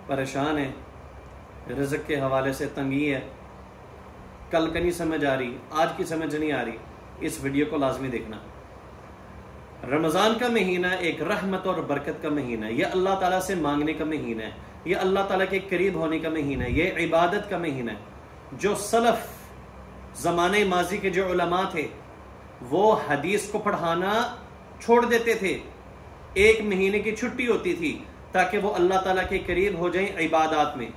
پریشان ہیں، رزق کے حوالے سے تنگی ہے، کل کا نہیں سمجھ آ رہی، آج کی سمجھ نہیں آ رہی، اس ویڈیو کو لازمی دیکھنا۔ رمضان کا مہینہ ایک رحمت اور برکت کا مہینہ ہے، یہ اللہ تعالیٰ سے مانگنے کا مہینہ ہے، یہ اللہ تعالیٰ کے قریب ہونے کا مہینہ ہے، یہ عبادت کا مہینہ ہے۔ جو سلف زمانے ماضی کے جو علماء تھے وہ حدیث کو پڑھانا چھوڑ دیتے تھے، ایک مہینے کی چھٹی ہوتی تھی تاکہ وہ اللہ تعالیٰ کے قریب ہو جائیں عبادات میں۔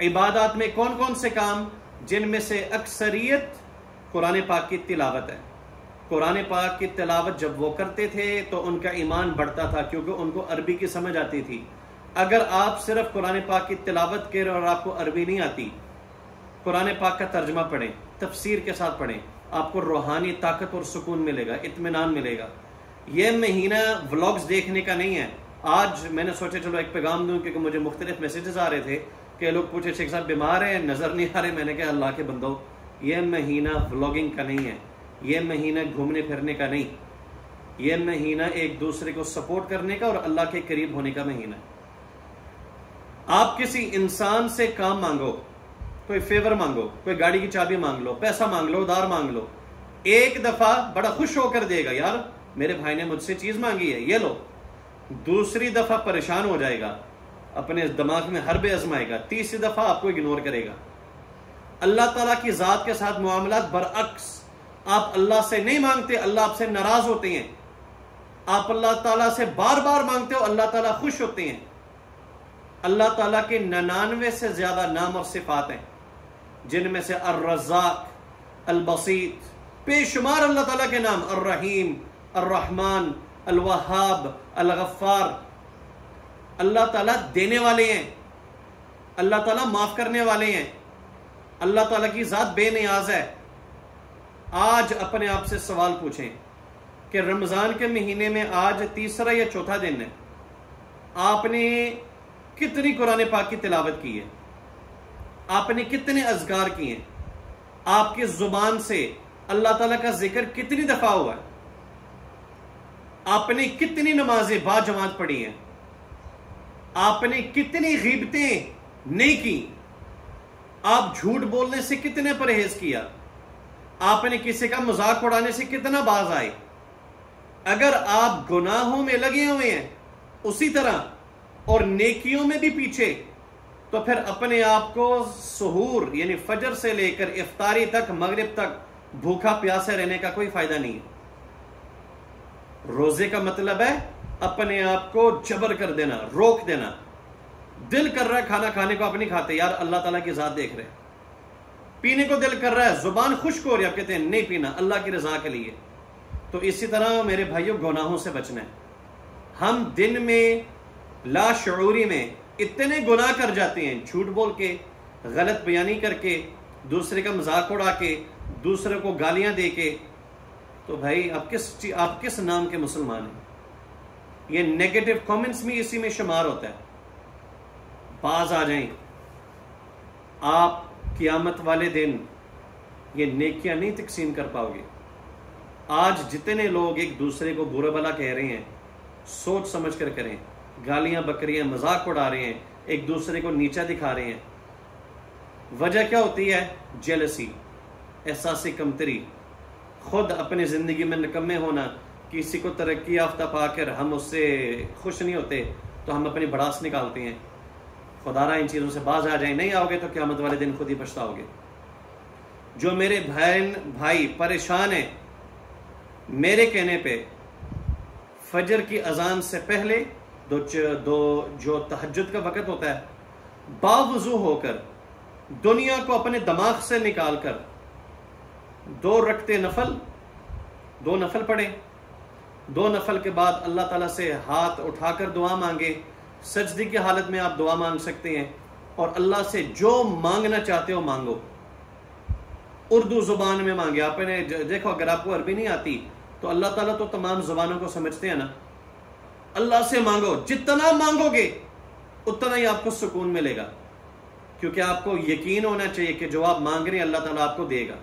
عبادات میں کون کون سے کام؟ جن میں سے اکثریت قرآن پاک کی تلاوت ہے۔ قرآن پاک کی تلاوت جب وہ کرتے تھے تو ان کا ایمان بڑھتا تھا، کیونکہ ان کو عربی کی سمجھ آتی تھی۔ اگر آپ صرف قرآن پاک کی تلاوت کریں اور آپ کو عربی نہیں آتی، قرآن پاک کا ترجمہ پڑھیں، تفسیر کے ساتھ پڑھیں، آپ کو روحانی طاقت اور سکون ملے گا، اطمینان ملے گا۔ یہ مہینہ ولاگز دیکھنے کا نہیں ہے۔ آج میں نے سوچا چلو ایک پیغام دوں، کیونکہ مجھے مختلف میسیجز آ رہے تھے کہ لوگ پوچھے شیخ صاحب بیمار ہیں، نظر نہیں آ رہے۔ میں نے کہا اللہ کے بندو، یہ مہینہ ولاگنگ کا نہیں ہے، یہ مہینہ گھومنے پھرنے کا نہیں، یہ مہینہ ایک دوسرے کو سپورٹ کرنے کا اور اللہ کے قریب ہونے کا مہینہ ہے۔ آپ کسی انسان سے کام مانگو، کوئی فیور مانگو، کوئی گاڑی کی چابی مانگ لو، پیسہ مانگ لو، ادھار مانگ لو، ایک دفعہ بڑا خوش ہو کر دے گا، یار میرے بھائی نے مجھ سے چیز مانگی ہے، یہ لو۔ دوسری دفعہ پریشان ہو جائے گا، اپنے دماغ میں حربے آزمائے گا، تیسری دفعہ آپ کو اگنور کرے گا۔ اللہ تعالیٰ کی ذات کے ساتھ معاملات برعکس، آپ اللہ سے نہیں مانگتے، اللہ آپ سے ناراض ہوتے ہیں۔ آپ اللہ تعالیٰ سے بار بار مانگتے ہو، اللہ تعالیٰ خوش ہوتے ہیں۔ اللہ تعالیٰ کے 99 سے زیادہ نام اور صفات ہیں، جن میں سے الرزاق، البسیط، بے شمار اللہ تعالیٰ کے نام، الرحیم، الرحمن، الوہاب، الغفار۔ اللہ تعالیٰ دینے والے ہیں، اللہ تعالیٰ معاف کرنے والے ہیں، اللہ تعالیٰ کی ذات بے نیاز ہے۔ آج اپنے آپ سے سوال پوچھیں کہ رمضان کے مہینے میں آج تیسرا یا چوتھا دن ہے، آپ نے کتنی قرآن پاک کی تلاوت کی ہے؟ آپ نے کتنے اذکار کیے ہیں؟ آپ کی زبان سے اللہ تعالیٰ کا ذکر کتنی دفعہ ہوا ہے؟ آپ نے کتنی نمازیں با جماعت پڑھی ہیں؟ آپ نے کتنی غیبتیں نہیں کی؟ آپ جھوٹ بولنے سے کتنے پرہیز کیا؟ آپ نے کسی کا مذاق اڑانے سے کتنا باز آئے؟ اگر آپ گناہوں میں لگے ہوئے ہیں اسی طرح اور نیکیوں میں بھی پیچھے، تو پھر اپنے آپ کو سحور یعنی فجر سے لے کر افطاری تک، مغرب تک بھوکا پیاسے رہنے کا کوئی فائدہ نہیں ہے۔ روزے کا مطلب ہے اپنے آپ کو جبر کر دینا، روک دینا۔ دل کر رہا ہے کھانا کھانے کو، آپ نہیں کھاتے، یار اللہ تعالیٰ کی ذات دیکھ رہے ہیں۔ پینے کو دل کر رہا ہے، زبان خشک ہو رہی ہے، آپ کہتے ہیں نہیں پینا، اللہ کی رضا کے لیے۔ تو اسی طرح میرے بھائیوں، گناہوں سے بچنا ہے۔ ہم دن میں لا شعوری میں اتنے گناہ کر جاتے ہیں، جھوٹ بول کے، غلط بیانی کر کے، دوسرے کا مذاق اڑا کے، دوسرے کو گالیاں دے کے۔ تو بھائی آپ کس نام کے مسلمان ہیں؟ یہ نیگیٹو کامنٹس بھی اسی میں شمار ہوتا ہے۔ باز آ جائیں، آپ قیامت والے دن یہ نیکیاں نہیں تقسیم کر پاؤ گے۔ آج جتنے لوگ ایک دوسرے کو برا بھلا کہہ رہے ہیں، سوچ سمجھ کر کریں، گالیاں بکریاں مذاق اڑا رہے ہیں، ایک دوسرے کو نیچا دکھا رہے ہیں۔ وجہ کیا ہوتی ہے؟ جیلسی، احساس کمتری، خود اپنی زندگی میں نکمے ہونا۔ کسی کو ترقی یافتہ پا کر ہم اس سے خوش نہیں ہوتے تو ہم اپنی بڑاس نکالتے ہیں۔ خدا را ان چیزوں سے باز آ جائیں، نہیں آؤ گے تو قیامت والے دن خود ہی پچھتاؤ گے۔ جو میرے بھائی پریشان ہیں، میرے کہنے پہ فجر کی اذان سے پہلے جو تہجد کا وقت ہوتا ہے، باوضو ہو کر دنیا کو اپنے دماغ سے نکال کر 2 رکعتیں نفل، 2 نفل پڑھیں۔ 2 نفل کے بعد اللہ تعالیٰ سے ہاتھ اٹھا کر دعا مانگے۔ سجدے کی حالت میں آپ دعا مانگ سکتے ہیں، اور اللہ سے جو مانگنا چاہتے ہو مانگو۔ اردو زبان میں مانگے۔ آپ نے دیکھو، اگر آپ کو عربی نہیں آتی تو اللہ تعالیٰ تو تمام زبانوں کو سمجھتے ہیں نا۔ اللہ سے مانگو، جتنا مانگو گے اتنا ہی آپ کو سکون ملے گا، کیونکہ آپ کو یقین ہونا چاہیے کہ جو آپ مانگ رہے ہیں اللہ تعالیٰ آپ کو دے گا۔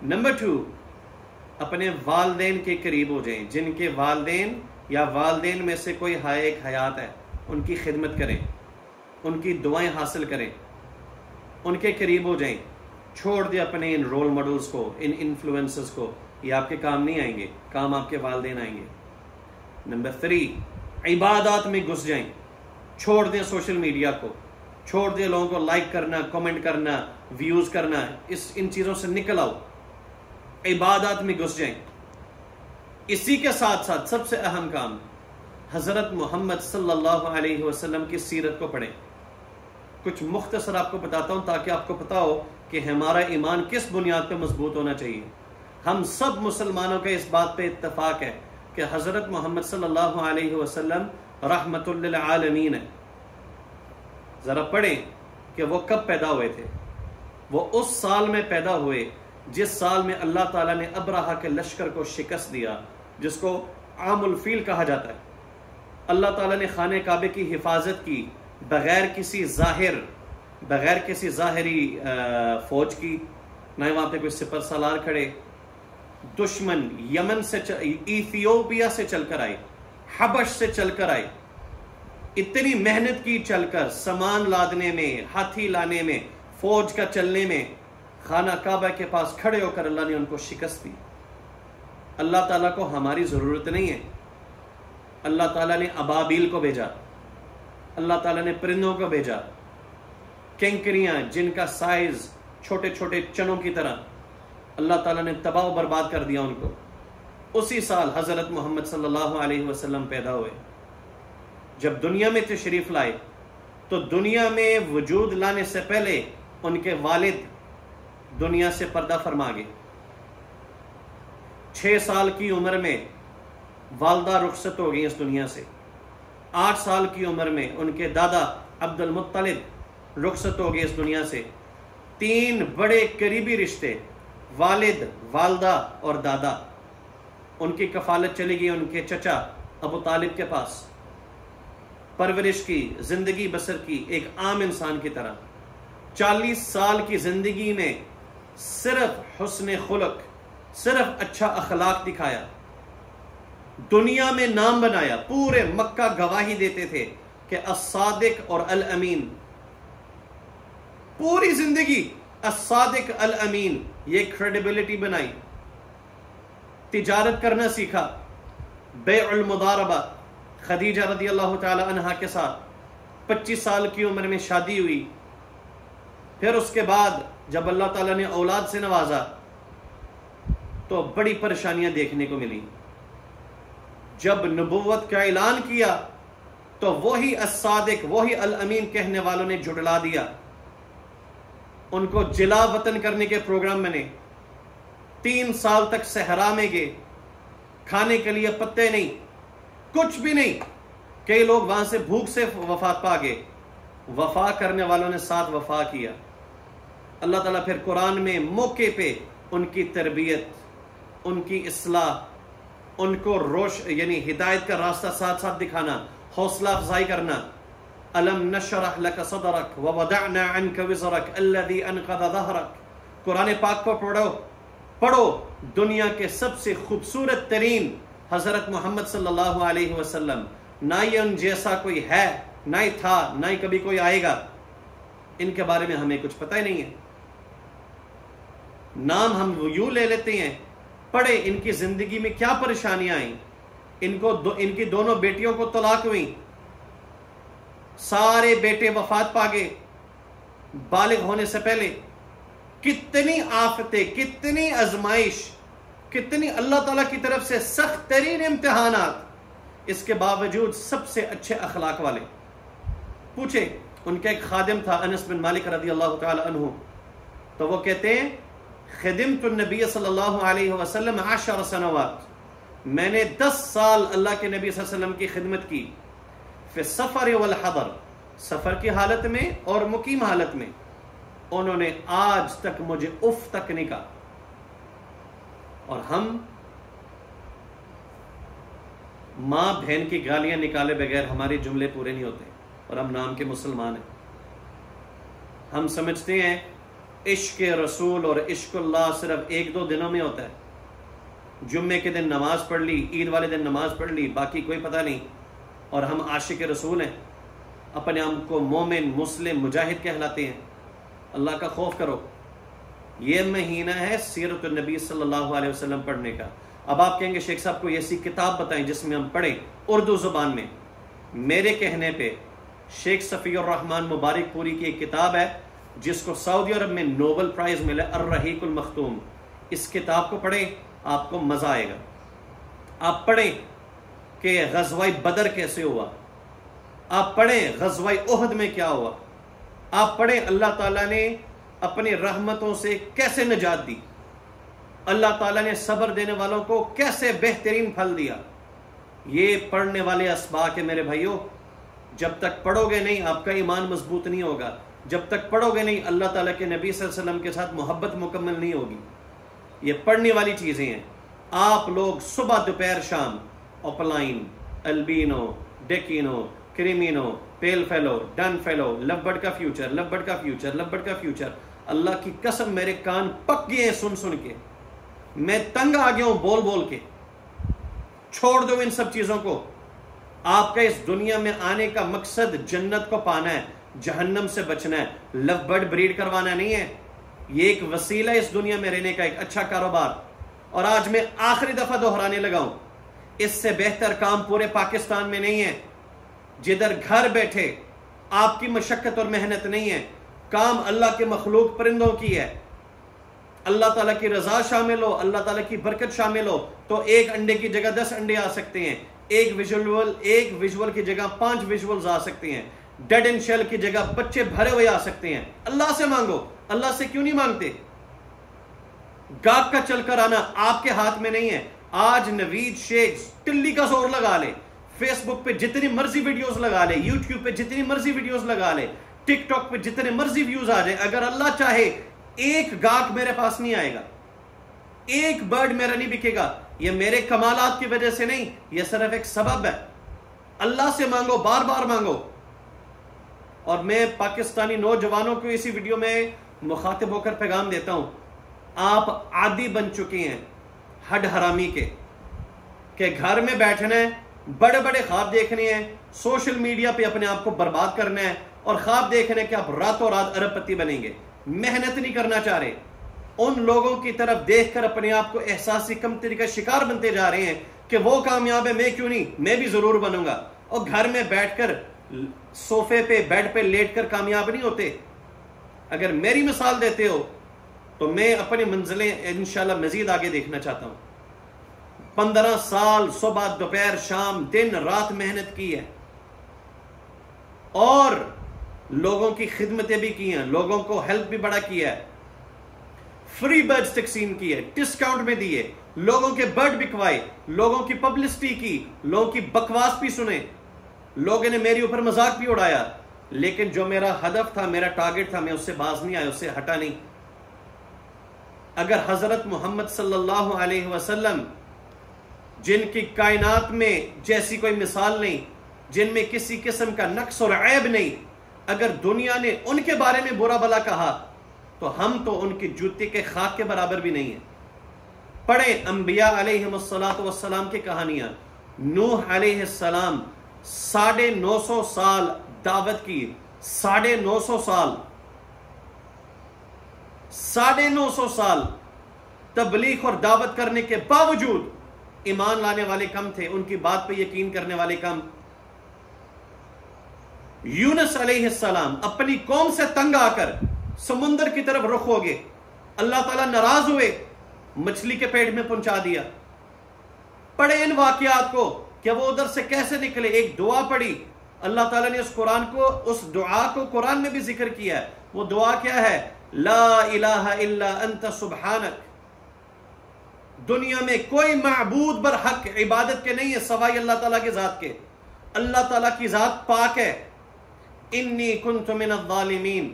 نمبر 2، اپنے والدین کے قریب ہو جائیں۔ جن کے والدین یا والدین میں سے کوئی ایک حیات ہے، ان کی خدمت کریں۔ ان کی دعائیں حاصل کریں، ان کے قریب ہو جائیں، چھوڑ دیں اپنے ان رول ماڈلز کو، ان انفلوئنسرز کو، یہ آپ کے کام نہیں آئیں گے، کام آپ کے والدین آئیں گے۔ نمبر 3، عبادات میں گھس جائیں، چھوڑ دیں سوشل میڈیا کو، چھوڑ دیں لوگوں کو لائک کرنا، کمنٹ کرنا، ویوز کرنا، ان چیزوں سے نکل آؤ، عبادات میں گھس جائیں۔ اسی کے ساتھ ساتھ سب سے اہم کام، حضرت محمد صلی اللہ علیہ وسلم کی سیرت کو پڑھیں۔ کچھ مختصر آپ کو بتاتا ہوں تاکہ آپ کو پتا ہو کہ ہمارا ایمان کس بنیاد پہ مضبوط ہونا چاہیے۔ ہم سب مسلمانوں کا اس بات پہ اتفاق ہے کہ حضرت محمد صلی اللہ علیہ وسلم رحمت للعالمین ہے۔ ذرا پڑھیں کہ وہ کب پیدا ہوئے تھے۔ وہ اس سال میں پیدا ہوئے جس سال میں اللہ تعالیٰ نے ابرہہ کے لشکر کو شکست دیا، جس کو عام الفیل کہا جاتا ہے۔ اللہ تعالیٰ نے خانہ کعبے کی حفاظت کی بغیر کسی ظاہری فوج کی، نہ وہاں پہ کوئی سپر سالار کھڑے۔ دشمن یمن سے ایتھیوپیا سے چل کر آئے، حبش سے چل کر آئے، اتنی محنت کی چل کر، سامان لادنے میں، ہاتھی لانے میں، فوج کا چلنے میں، خانہ کعبہ کے پاس کھڑے ہو کر اللہ نے ان کو شکست دی۔ اللہ تعالیٰ کو ہماری ضرورت نہیں ہے۔ اللہ تعالیٰ نے ابابیل کو بھیجا، اللہ تعالیٰ نے پرندوں کو بھیجا، کینکریاں جن کا سائز چھوٹے چھوٹے چنوں کی طرح، اللہ تعالیٰ نے تباہ و برباد کر دیا ان کو۔ اسی سال حضرت محمد صلی اللہ علیہ وسلم پیدا ہوئے۔ جب دنیا میں تشریف لائے تو دنیا میں وجود لانے سے پہلے ان کے والد دنیا سے پردہ فرما گئے۔ 6 سال کی عمر میں والدہ رخصت ہو گئی اس دنیا سے۔ 8 سال کی عمر میں ان کے دادا عبد المطلب رخصت ہو گئے اس دنیا سے۔ 3 بڑے قریبی رشتے، والد، والدہ اور دادا، ان کی کفالت چلی گئی ان کے چچا ابو طالب کے پاس۔ پرورش کی، زندگی بسر کی ایک عام انسان کی طرح۔ 40 سال کی زندگی میں صرف حسن خلق، صرف اچھا اخلاق دکھایا، دنیا میں نام بنایا۔ پورے مکہ گواہی دیتے تھے کہ الصادق اور الامین، پوری زندگی الصادق الامین، یہ کریڈیبلٹی بنائی۔ تجارت کرنا سیکھا، بیع المضاربہ، خدیجہ رضی اللہ تعالی عنہا کے ساتھ 25 سال کی عمر میں شادی ہوئی۔ پھر اس کے بعد جب اللہ تعالیٰ نے اولاد سے نوازا تو بڑی پریشانیاں دیکھنے کو ملی۔ جب نبوت کا اعلان کیا تو وہی الصادق، وہی الامین کہنے والوں نے جھٹلا دیا۔ ان کو جلا وطن کرنے کے پروگرام بنے۔ 3 سال تک صحرا میں گئے، کھانے کے لیے پتے نہیں، کچھ بھی نہیں۔ کئی لوگ وہاں سے بھوک سے وفات پا گئے۔ وفا کرنے والوں نے ساتھ وفا کیا۔ اللہ تعالیٰ پھر قرآن میں موقع پہ ان کی تربیت، ان کی اصلاح، ان کو یعنی ہدایت کا راستہ ساتھ ساتھ دکھانا، حوصلہ افزائی کرنا۔ الم نشرح لك صدرك ووضعنا عنك وزرك الذي انقض ظهرك۔ قرآن پاک کو پڑھو۔ دنیا کے سب سے خوبصورت ترین حضرت محمد صلی اللہ علیہ وسلم، نہ یہ ان جیسا کوئی ہے، نہ ہی تھا، نہ ہی کبھی کوئی آئے گا۔ ان کے بارے میں ہمیں کچھ پتہ ہی نہیں ہے۔ نام ہم یوں لے لیتے ہیں۔ پڑھے ان کی زندگی میں کیا پریشانیاں آئیں۔ ان کی دونوں بیٹیوں کو طلاق ہوئی، سارے بیٹے وفات پا گئے بالغ ہونے سے پہلے۔ کتنی آفتیں، کتنی آزمائش، کتنی اللہ تعالیٰ کی طرف سے سخت ترین امتحانات، اس کے باوجود سب سے اچھے اخلاق والے۔ پوچھے، ان کا ایک خادم تھا انس بن مالک رضی اللہ تعالی عنہ، تو وہ کہتے ہیں خدمت النبی صلی اللہ علیہ وسلم 10 سنوات، میں نے 10 سال اللہ کے نبی صلی اللہ علیہ وسلم کی خدمت کی، فی السفر والحضر، سفر کی حالت میں اور مقیم حالت میں۔ انہوں نے آج تک مجھے اف تک نہیں کہا۔ اور ہم ماں بہن کی گالیاں نکالے بغیر ہمارے جملے پورے نہیں ہوتے، اور ہم نام کے مسلمان ہیں۔ ہم سمجھتے ہیں عشق رسول اور عشق اللہ صرف 1-2 دنوں میں ہوتا ہے۔ جمعے کے دن نماز پڑھ لی، عید والے دن نماز پڑھ لی، باقی کوئی پتہ نہیں، اور ہم عاشق رسول ہیں۔ اپنے آپ کو مومن مسلم مجاہد کہلاتے ہیں. اللہ کا خوف کرو. یہ مہینہ ہے سیرت النبی صلی اللہ علیہ وسلم پڑھنے کا. اب آپ کہیں گے شیخ صاحب کو ایسی کتاب بتائیں جس میں ہم پڑھیں اردو زبان میں. میرے کہنے پہ شیخ صفی الرحمن مبارک پوری کی ایک کتاب ہے جس کو سعودی عرب میں نوبل پرائز ملا، الرحیق المختوم. اس کتاب کو پڑھیں آپ کو مزہ آئے گا. آپ پڑھیں کہ غزوہ بدر کیسے ہوا، آپ پڑھیں غزوہ احد میں کیا ہوا، آپ پڑھیں اللہ تعالیٰ نے اپنی رحمتوں سے کیسے نجات دی، اللہ تعالیٰ نے صبر دینے والوں کو کیسے بہترین پھل دیا. یہ پڑھنے والے اسباق ہے میرے بھائیوں. جب تک پڑھو گے نہیں آپ کا ایمان مضبوط نہیں ہوگا. جب تک پڑھو گے نہیں اللہ تعالیٰ کے نبی صلی اللہ علیہ وسلم کے ساتھ محبت مکمل نہیں ہوگی. یہ پڑھنے والی چیزیں ہیں. آپ لوگ صبح دوپہر شام اوپلائن، البینو، ڈیکینو، کریمینو، پیل فیلو، ڈن فیلو، لبڈ کا فیوچر، لبڈ کا فیوچر، لبڈ کا فیوچر. اللہ کی قسم میرے کان پک گئے ہیں سن سن کے. میں تنگ آ گیا ہوں بول بول کے. چھوڑ دو ان سب چیزوں کو. آپ کا اس دنیا میں آنے کا مقصد جنت کو پانا ہے، جہنم سے بچنا ہے. لو برڈ بریڈ کروانا نہیں ہے. یہ ایک وسیلہ ہے اس دنیا میں رہنے کا، ایک اچھا کاروبار. اور آج میں آخری دفعہ دہرانے لگا ہوں، اس سے بہتر کام پورے پاکستان میں نہیں ہے. جدھر گھر بیٹھے آپ کی مشقت اور محنت نہیں ہے، کام اللہ کے مخلوق پرندوں کی ہے. اللہ تعالیٰ کی رضا شامل ہو، اللہ تعالیٰ کی برکت شامل ہو تو ایک انڈے کی جگہ 10 انڈے آ سکتے ہیں. ایک ویژول کی جگہ 5 ویژولز آ سکتے ہیں. ڈیڈ اینڈ شیل کی جگہ بچے بھرے ہوئے آ سکتے ہیں. اللہ سے مانگو. اللہ سے کیوں نہیں مانگتے؟ گاہک کا چل کر آنا آپ کے ہاتھ میں نہیں ہے. آج نوید شیخ ٹلی کا زور لگا لے، فیس بک پہ جتنی مرضی ویڈیوز لگا لے، یوٹیوب پہ جتنی مرضی ویڈیوز لگا لے، ٹک ٹاک پہ جتنے مرضی ویوز آ جائے، اگر اللہ چاہے ایک گاہک میرے پاس نہیں آئے گا، ایک برڈ میرا نہیں بکے گا. یہ میرے کمالات کی وجہ سے نہیں، یہ صرف ایک سبب ہے. اللہ سے مانگو، بار بار مانگو. اور میں پاکستانی نوجوانوں کو اسی ویڈیو میں مخاطب ہو کر پیغام دیتا ہوں، آپ عادی بن چکے ہیں ہڈ حرامی کے، کہ گھر میں بیٹھنا ہے، بڑے بڑے خواب دیکھنے ہیں، سوشل میڈیا پہ اپنے آپ کو برباد کرنا ہے، اور خواب دیکھنا ہے کہ آپ راتوں رات ارب پتی بنیں گے. محنت نہیں کرنا چاہ رہے. ان لوگوں کی طرف دیکھ کر اپنے آپ کو احساسی کمتری کا شکار بنتے جا رہے ہیں کہ وہ کامیاب ہے، میں کیوں نہیں، میں بھی ضرور بنوں گا. اور گھر میں بیٹھ کر صوفے پہ بیڈ پہ لیٹ کر کامیاب نہیں ہوتے. اگر میری مثال دیتے ہو تو میں اپنی منزلیں انشاءاللہ مزید آگے دیکھنا چاہتا ہوں. 15 سال صبح دوپہر شام دن رات محنت کی ہے، اور لوگوں کی خدمتیں بھی کی ہیں، لوگوں کو ہیلپ بھی بڑا کیا ہے، فری برڈز تقسیم کی ہے، ڈسکاؤنٹ میں دیے، لوگوں کے برڈ بکوائے، لوگوں کی پبلسٹی کی، لوگوں کی بکواس بھی سنے، لوگوں نے میری اوپر مذاق بھی اڑایا، لیکن جو میرا ہدف تھا، میرا ٹارگٹ تھا، میں اس سے باز نہیں آیا، اس سے ہٹا نہیں. اگر حضرت محمد صلی اللہ علیہ وسلم جن کی کائنات میں جیسی کوئی مثال نہیں، جن میں کسی قسم کا نقص اور عیب نہیں، اگر دنیا نے ان کے بارے میں برا بھلا کہا تو ہم تو ان کی جوتی کے خاک کے برابر بھی نہیں ہیں. پڑھیں انبیاء علیہ السلام کی کہانیاں. نوح علیہ السلام 950 سال دعوت کی، 950 سال 950 سال تبلیغ اور دعوت کرنے کے باوجود ایمان لانے والے کم تھے، ان کی بات پہ یقین کرنے والے کم. یونس علیہ السلام اپنی قوم سے تنگ آ کر سمندر کی طرف رخ ہو گئے، اللہ تعالیٰ ناراض ہوئے، مچھلی کے پیٹ میں پہنچا دیا. پڑھے ان واقعات کو کہ وہ ادھر سے کیسے نکلے. ایک دعا پڑھی، اللہ تعالیٰ نے اس دعا کو قرآن میں بھی ذکر کیا ہے. وہ دعا کیا ہے؟ لا الہ الا انت سبحانک. دنیا میں کوئی معبود برحق عبادت کے نہیں ہے سوائے اللہ تعالیٰ کے ذات کے. اللہ تعالیٰ کی ذات پاک ہے. انی کنت من الظالمین،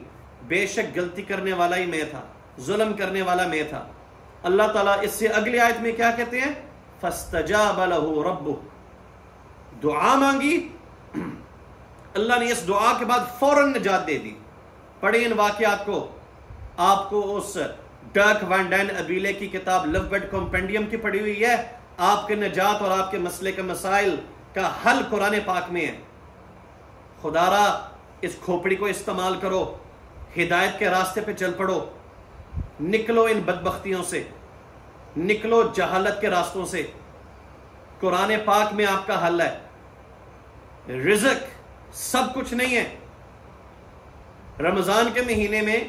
بے شک غلطی کرنے والا ہی میں تھا، ظلم کرنے والا میں تھا. اللہ تعالیٰ اس سے اگلی آیت میں کیا کہتے ہیں؟ فاستجاب له ربہ. دعا مانگی، اللہ نے اس دعا کے بعد فوراً نجات دے دی. پڑھیں ان واقعات کو. آپ کو اس ڈرک وین ڈین ابیلے کی کتاب لو برڈ کمپینڈیم کی پڑھی ہوئی ہے. آپ کے نجات اور آپ کے مسئلے کے مسائل کا حل قرآن پاک میں ہے. خدارا اس کھوپڑی کو استعمال کرو، ہدایت کے راستے پہ چل پڑو، نکلو ان بدبختیوں سے، نکلو جہالت کے راستوں سے۔ قرآن پاک میں آپ کا حل ہے۔ رزق سب کچھ نہیں ہے۔ رمضان کے مہینے میں،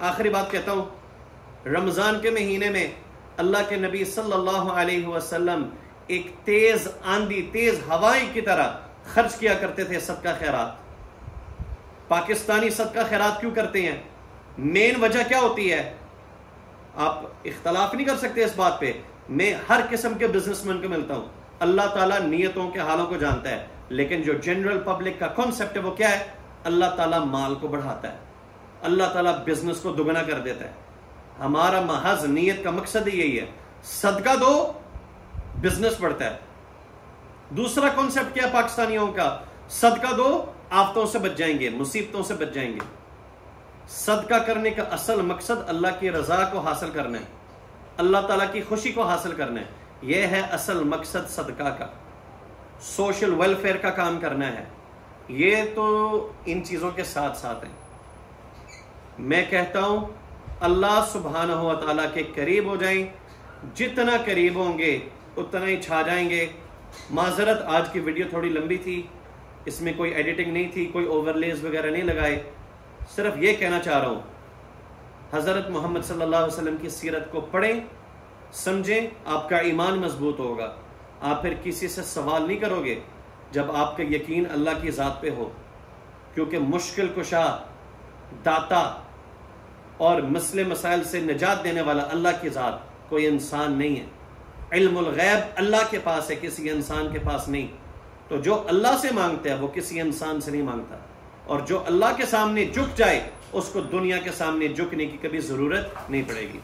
آخری بات کہتا ہوں، رمضان کے مہینے میں اللہ کے نبی صلی اللہ علیہ وسلم ایک تیز آندھی، تیز ہوائیں کی طرح خرچ کیا کرتے تھے صدقہ خیرات۔ پاکستانی صدقہ خیرات کیوں کرتے ہیں؟ مین وجہ کیا ہوتی ہے؟ آپ اختلاف نہیں کر سکتے اس بات پہ، میں ہر قسم کے بزنس مین کو ملتا ہوں، اللہ تعالیٰ نیتوں کے حالوں کو جانتا ہے، لیکن جو جنرل پبلک کا کانسیپٹ ہے وہ کیا ہے؟ اللہ تعالیٰ مال کو بڑھاتا ہے، اللہ تعالیٰ بزنس کو دگنا کر دیتا ہے۔ ہمارا محض نیت کا مقصد ہی یہی ہے، صدقہ دو بزنس بڑھتا ہے۔ دوسرا کانسیپٹ کیا ہے پاکستانیوں کا؟ صدقہ دو آفتوں سے بچ جائیں گے، مصیبتوں سے بچ جائیں گے۔ صدقہ کرنے کا اصل مقصد اللہ کی رضا کو حاصل کرنا ہے، اللہ تعالیٰ کی خوشی کو حاصل کرنا ہے، یہ ہے اصل مقصد صدقہ کا۔ سوشل ویلفیئر کا کام کرنا ہے، یہ تو ان چیزوں کے ساتھ ساتھ ہیں۔ میں کہتا ہوں اللہ سبحانہ و تعالیٰ کے قریب ہو جائیں، جتنا قریب ہوں گے اتنا ہی چھا جائیں گے۔ معذرت آج کی ویڈیو تھوڑی لمبی تھی، اس میں کوئی ایڈیٹنگ نہیں تھی، کوئی اوورلیز وغیرہ نہیں لگائے، صرف یہ کہنا چاہ رہا ہوں حضرت محمد صلی اللہ علیہ وسلم کی سیرت کو پڑھیں، سمجھیں، آپ کا ایمان مضبوط ہوگا۔ آپ پھر کسی سے سوال نہیں کرو گے جب آپ کا یقین اللہ کی ذات پہ ہو، کیونکہ مشکل کشا، داتا اور مسئلے مسائل سے نجات دینے والا اللہ کی ذات، کوئی انسان نہیں ہے۔ علم الغیب اللہ کے پاس ہے، کسی انسان کے پاس نہیں۔ تو جو اللہ سے مانگتا ہے وہ کسی انسان سے نہیں مانگتا، اور جو اللہ کے سامنے جھک جائے اس کو دنیا کے سامنے جھکنے کی کبھی ضرورت نہیں پڑے گی۔